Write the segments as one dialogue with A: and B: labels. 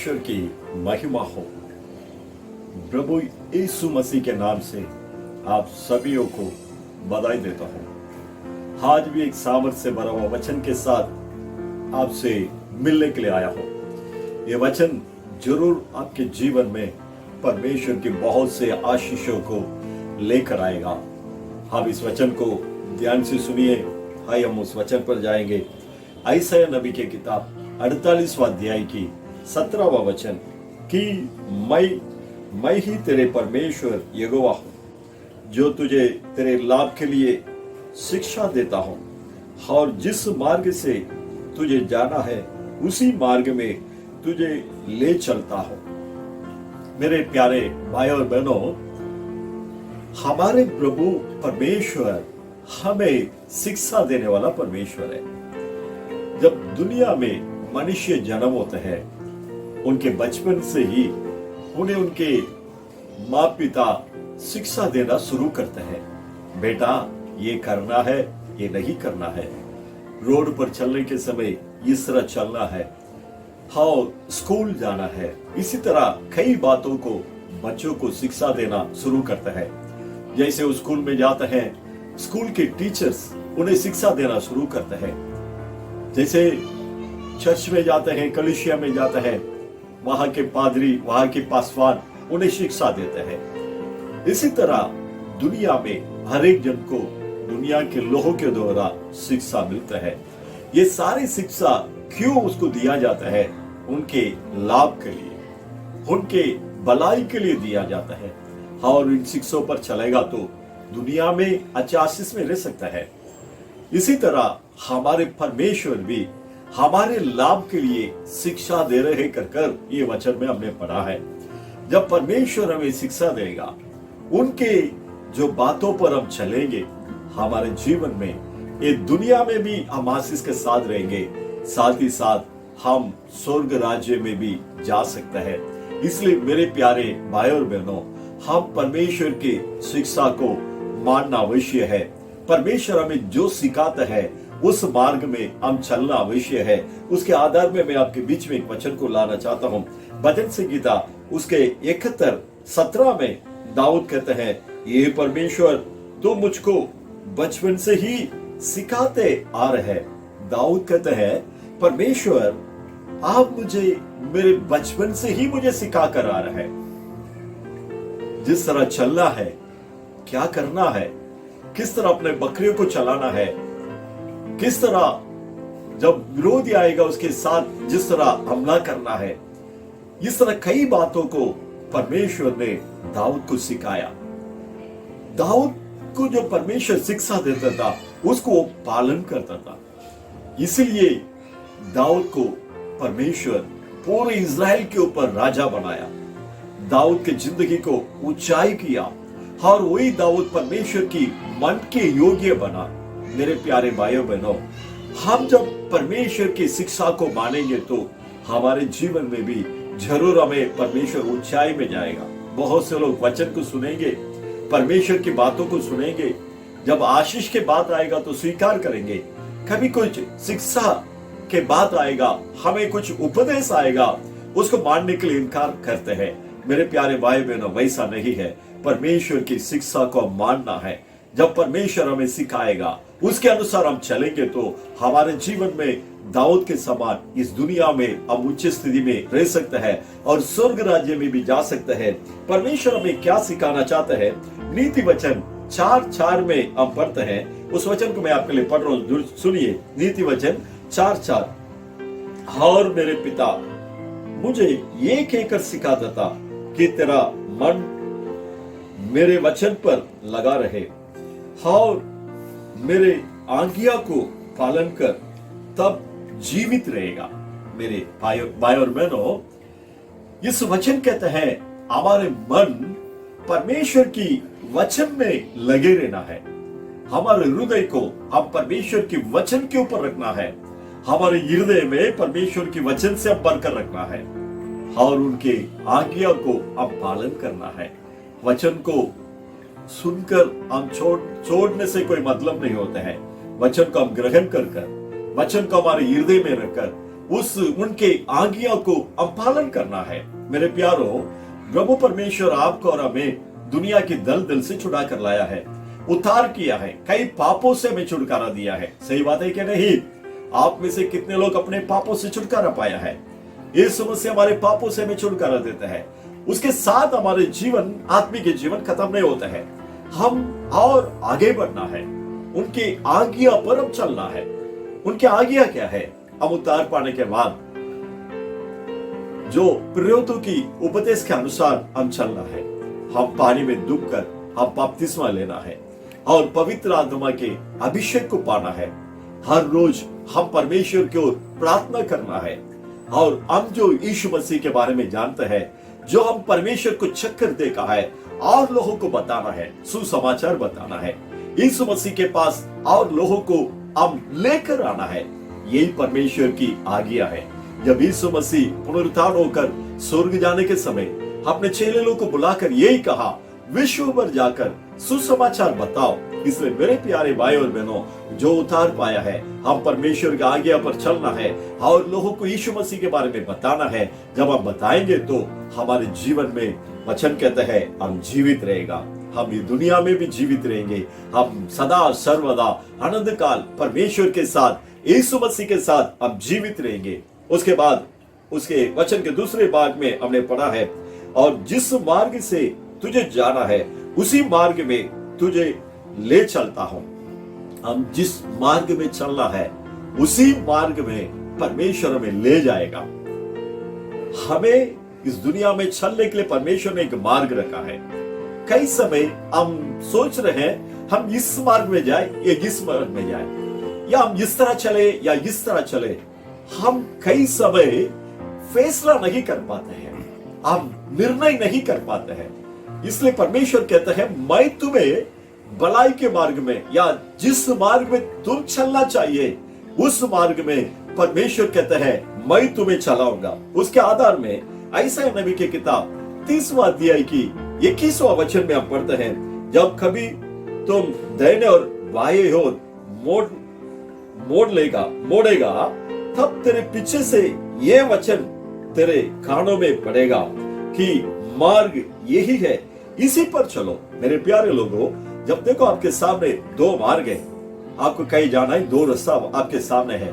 A: परमेश्वर की महिमा हो। प्रभु यीशु मसीह के नाम से आप सभी को बधाई देता हूँ। आज भी एक सामर्थ से भरा हुआ वचन के साथ आपसे मिलने के लिए आया हूँ। ये वचन जरूर आपके जीवन में परमेश्वर की बहुत से आशीषों को लेकर आएगा। आप इस वचन को ध्यान से सुनिए। आइए हम उस वचन पर जाएंगे। यशायाह नबी की किताब 48वां अध्याय की 17वां वचन कि मैं ही तेरे परमेश्वर यहोवा हूँ, जो तुझे तेरे लाभ के लिए शिक्षा देता हूँ और जिस मार्ग से तुझे जाना है उसी मार्ग में तुझे ले चलता हूँ। मेरे प्यारे भाई और बहनों, हमारे प्रभु परमेश्वर हमें शिक्षा देने वाला परमेश्वर है। जब दुनिया में मनुष्य जन्म होते हैं, उनके बचपन से ही उन्हें उनके माँ पिता शिक्षा देना शुरू करते हैं। बेटा, ये करना है, ये नहीं करना है। रोड पर चलने के समय इस तरह चलना है, हाँ स्कूल जाना है। इसी तरह कई बातों को बच्चों को शिक्षा देना शुरू करते हैं। जैसे वो स्कूल में जाते हैं, स्कूल के टीचर्स उन्हें शिक्षा देना शुरू करते हैं। जैसे चर्च में जाते हैं, कलीसिया में जाते हैं, वहां के पादरी, वहां के पासवान उन्हें शिक्षा देते हैं। इसी तरह दुनिया में हर एक जन को दुनिया के लोगों के द्वारा शिक्षा मिलता है। ये सारी शिक्षा क्यों उसको दिया जाता है? उनके लाभ के लिए, उनके भलाई के लिए दिया जाता है। और इन शिक्षाओं पर चलेगा तो दुनिया में अच्छा आशीष में रह सकता है। इसी तरह हमारे परमेश्वर भी हमारे लाभ के लिए शिक्षा दे रहे कर ये वचन में हमने पढ़ा है। जब परमेश्वर हमें शिक्षा देगा, उनके जो बातों पर हम चलेंगे, हमारे जीवन में ये दुनिया में भी हम आशीष के साथ रहेंगे, साथ ही साथ हम स्वर्ग राज्य में भी जा सकते हैं। इसलिए मेरे प्यारे भाई और बहनों, हम परमेश्वर की शिक्षा को मानना अवश्य है। परमेश्वर हमें जो सिखाता है उस मार्ग में हम चलना अवश्य है। उसके आधार में मैं आपके बीच में एक वचन को लाना चाहता हूँ। भजन संहिता उसके 71:17 में दाऊद कहते हैं, ये परमेश्वर तो मुझको बचपन से ही सिखाते आ रहे हैं। दाऊद कहते हैं, परमेश्वर आप मुझे मेरे बचपन से ही मुझे सिखा कर आ रहे हैं। जिस तरह चलना है, क्या करना है, किस तरह अपने बकरियों को चलाना है, किस तरह जब विरोधी आएगा उसके साथ जिस तरह हमला करना है, इस तरह कई बातों को परमेश्वर ने दाऊद को सिखाया। दाऊद को जो परमेश्वर शिक्षा देता था उसको वो पालन करता था। इसलिए दाऊद को परमेश्वर पूरे इज़राइल के ऊपर राजा बनाया। दाऊद की जिंदगी को ऊंचाई किया और वही दाऊद परमेश्वर की मन के योग्य बना। मेरे प्यारे भाइयों बहनों, हम जब परमेश्वर की शिक्षा को मानेंगे तो हमारे जीवन में भी जरूर हमें परमेश्वर ऊंचाई में जाएगा। बहुत से लोग वचन को सुनेंगे, परमेश्वर की बातों को सुनेंगे, जब आशीष के बात आएगा तो स्वीकार करेंगे। कभी कुछ शिक्षा के बात आएगा, हमें कुछ उपदेश आएगा, उसको मानने के लिए इनकार करते हैं। मेरे प्यारे भाई बहनों, वैसा नहीं है। परमेश्वर की शिक्षा को मानना है। जब परमेश्वर हमें सिखाएगा, उसके अनुसार हम चलेंगे तो हमारे जीवन में दाऊद के समान इस दुनिया में हम उच्च स्थिति में रह सकते हैं और स्वर्ग राज्य में भी जा सकते हैं। परमेश्वर हमें क्या सिखाना चाहता है? नीति वचन 4:4 में हम पढ़ते हैं। उस वचन को मैं आपके लिए पढ़ रहा हूँ, सुनिए। नीति वचन 4:4, और मेरे पिता मुझे ये कहकर सिखाता था कि तेरा मन मेरे वचन पर लगा रहे और मेरे आज्ञा को पालन कर, तब जीवित रहेगा। मेरे भाई और बहनों, इस वचन कहते हैं हमारे मन परमेश्वर की वचन में लगे रहना है। हमारे हृदय को हम परमेश्वर की वचन के ऊपर रखना है। हमारे हृदय में परमेश्वर की वचन से हम भरकर रखना है और उनके आज्ञा को हम पालन करना है। वचन को सुनकर हम छोड़ने से कोई मतलब नहीं होता है। वचन को हम ग्रहण कर वचन को हमारे हृदय में रखकर उस उनके आज्ञा को हम पालन करना है। मेरे प्यारो, प्रभु परमेश्वर आपको और हमें दुनिया की दलदल से छुड़ा कर लाया है, उद्धार किया है, कई पापों से हमें छुटकारा दिया है। सही बात है कि नहीं? आप में से कितने लोग अपने पापों से छुटकारा पाया है? यीशु मसीह हमारे पापों से हमें छुटकारा देता है। उसके साथ हमारे जीवन, आत्मिक जीवन खत्म नहीं होता है। हम और आगे बढ़ना है, उनकी आज्ञा पर हम चलना है। उनकी आज्ञा क्या है? हम उद्धार पाने के बाद जो प्रेरितों की उपदेश के अनुसार हम चलना है। हम पानी में डूबकर हम बपतिस्मा लेना है और पवित्र आत्मा के अभिषेक को पाना है। हर रोज हम परमेश्वर की ओर प्रार्थना करना है और हम जो यीशु मसीह के बारे में जानते हैं, जो हम परमेश्वर को चक्कर देखा है, और लोगों को बताना है, सुसमाचार बताना है। यीशु मसीह के पास और लोगों को हम लेकर आना है। यही परमेश्वर की आज्ञा है। जब यीशु मसीह पुनरुत्थान होकर स्वर्ग जाने के समय अपने चेले लोगों को बुलाकर यही कहा, विश्व भर जाकर सुसमाचार बताओ। इसलिए मेरे प्यारे भाई और बहनों, जो उद्धार पाया है, हम परमेश्वर की आज्ञा पर चलना है और लोगों को यीशु मसीह के बारे में बताना है। जब हम बताएंगे तो हमारे जीवन में, वचन कहता है, हम जीवित रहेगा। हम इस दुनिया में भी जीवित रहेंगे। हम सदा सर्वदा अनंत काल परमेश्वर के साथ, यीशु मसीह के साथ हम जीवित रहेंगे। उसके बाद उसके वचन के दूसरे भाग में हमने पढ़ा है, और जिस मार्ग से तुझे जाना है उसी मार्ग में तुझे ले चलता हूं। हम जिस मार्ग में चलना है उसी मार्ग में परमेश्वर हमें ले जाएगा। हमें इस दुनिया में चलने के लिए परमेश्वर ने एक मार्ग रखा है। कई समय हम सोच रहे हैं हम इस मार्ग में जाए या इस मार्ग में जाए, या हम इस तरह चले या इस तरह चले। हम कई समय फैसला नहीं कर पाते हैं, हम निर्णय नहीं कर पाते हैं। इसलिए परमेश्वर कहता है, मैं तुम्हें भलाई के मार्ग में, या जिस मार्ग में तुम चलना चाहिए उस मार्ग में परमेश्वर कहता है मैं तुम्हें चलाऊंगा। उसके आधार में यशायाह नबी की किताब 30वां अध्याय की 21वां वचन में हम पढ़ते हैं, जब कभी तुम दाहिने और बाएं ओर मोड़ेगा, तब तेरे पीछे से ये वचन तेरे कानों में पड़ेगा कि मार्ग यही है, इसी पर चलो। मेरे प्यारे लोगों, जब देखो आपके सामने दो मार्ग है, आपको कहीं जाना है, दो रास्ता आपके सामने है।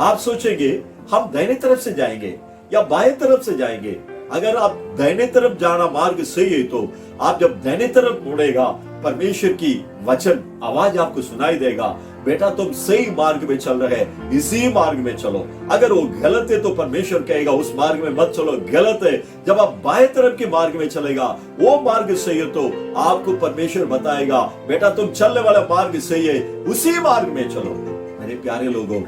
A: आप सोचेंगे हम दाहिने तरफ से जाएंगे या बाएं तरफ से जाएंगे। अगर आप दाहिने तरफ जाना मार्ग सही है, तो आप जब दाहिने तरफ मुड़ेगा, परमेश्वर की वचन आवाज आपको सुनाई देगा, बेटा तुम सही मार्ग में चल रहे हैं, इसी मार्ग में चलो। अगर वो गलत है तो परमेश्वर कहेगा उस मार्ग में मत चलो, गलत है। जब आप बाएं तरफ के मार्ग में चलेगा, वो मार्ग सही है, तो आपको परमेश्वर बताएगा बेटा तुम चलने वाला मार्ग सही है, उसी मार्ग में चलो। मेरे प्यारे लोगों,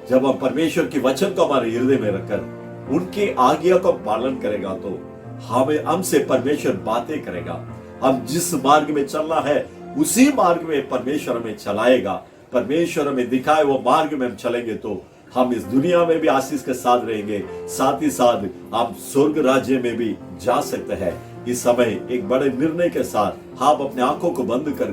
A: जब हम परमेश्वर के वचन को हमारे हृदय में रखकर उनके आज्ञा का पालन करेगा, तो हमें हमसे परमेश्वर बातें करेगा। हम जिस मार्ग में चलना है उसी मार्ग में परमेश्वर हमें चलाएगा। परमेश्वर हमें दिखाए वो मार्ग में हम चलेंगे, तो हम इस दुनिया में भी आशीष के साथ रहेंगे, साथ ही साथ हम स्वर्ग राज्य में भी जा सकते हैं। इस समय एक बड़े निर्णय के साथ हम अपने आंखों को बंद कर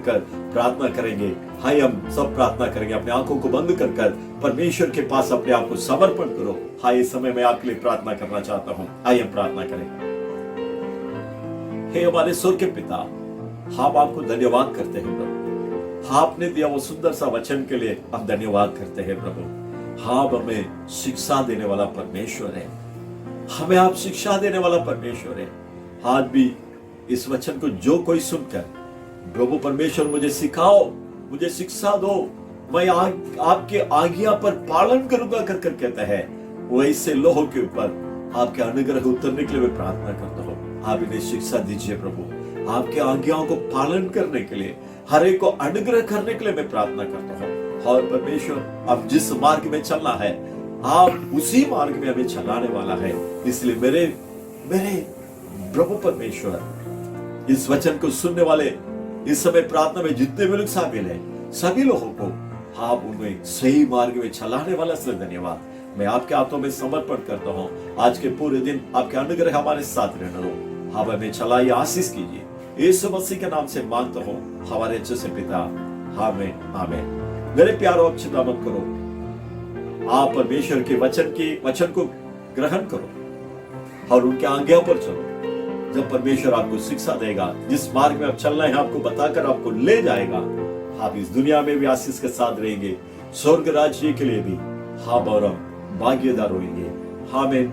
A: प्रार्थना करेंगे। हाय, हम सब प्रार्थना करेंगे, अपने आंखों को बंद कर परमेश्वर के पास अपने आप को समर्पण करो। हाय, इस समय मैं आपके लिए प्रार्थना करना चाहता हूँ। आइए हम प्रार्थना करें। हे हमारे स्वर्ग के पिता, हम आपको धन्यवाद करते हैं प्रभु। आपने दिया वो सुंदर सा वचन के लिए हम धन्यवाद करते हैं प्रभु। आप हमें शिक्षा देने वाला परमेश्वर है, हमें आप शिक्षा देने वाला परमेश्वर है। आज भी इस वचन को जो कोई सुनकर, प्रभु परमेश्वर मुझे सिखाओ, मुझे शिक्षा दो, मैं आपके आज्ञा पर पालन करूंगा कर कहता है, वैसे लोगों के ऊपर आपके अनुग्रह उतरने के लिए मैं प्रार्थना करता हूँ। आप इन्हें शिक्षा दीजिए प्रभु, आपके आज्ञाओं को पालन करने के लिए, हर एक को अनुग्रह करने के लिए मैं प्रार्थना करता हूँ। और परमेश्वर, अब जिस मार्ग में चलना है, आप उसी मार्ग में हमें चलाने वाला है। इसलिए मेरे प्रभु परमेश्वर, इस वचन को सुनने वाले, इस समय प्रार्थना में जितने भी लोग शामिल हैं, सभी लोगों को आप उन्हें सही मार्ग में चलाने वाला, इसलिए धन्यवाद। मैं आपके हाथों में समर्पण करता हूँ। आज के पूरे दिन आपके अनुग्रह हमारे साथ रहने दो, आप हमें चलाइए, आशीष कीजिए। यीशु मसीह के नाम से मांगता हूँ हमारे अच्छे से पिता, आमीन आमीन। मेरे प्यारो, अब चिंता मत करो, आप परमेश्वर के वचन को ग्रहण करो और उनके आज्ञा पर चलो। जब परमेश्वर आपको शिक्षा देगा, जिस मार्ग में आप चलना है आपको बताकर आपको ले जाएगा, आप इस दुनिया में भी आशीष के साथ रहेंगे, स्वर्ग राज्य के लिए भी हम और हम भाग्यदार होंगे। आमीन।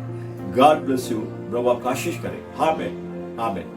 A: God bless you. प्रभु आपका आशीष करे। आमीन। आमीन।